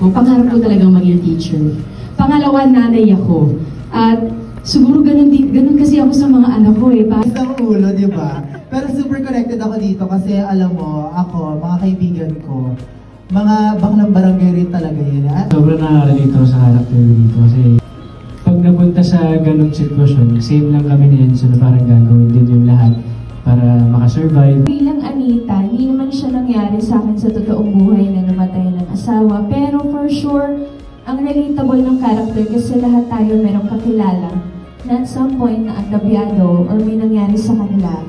ko. Pangarap ko talagang maging teacher. Pangalawa, nanay ako. At siguro ganun kasi ako sa mga anak ko eh. Isang ulo, di ba? Pero super connected ako dito kasi alam mo, ako, mga kaibigan ko, mga baklang barangay rin talaga yun. Sobrang nakaka-relate ako sa character dito kasi pag napunta sa ganung sitwasyon, same lang kami ni Enzo na parang gagawin din yung lahat para makasurvive. Bilang Anita, hindi naman siya nangyari sa akin sa totoong buhay na namatay ng asawa. Pero for sure, ang relatable ng character kasi lahat tayo merong kakilala na at some point na agabyado or may nangyari sa kanila.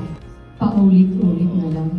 Paulit-ulit na lang.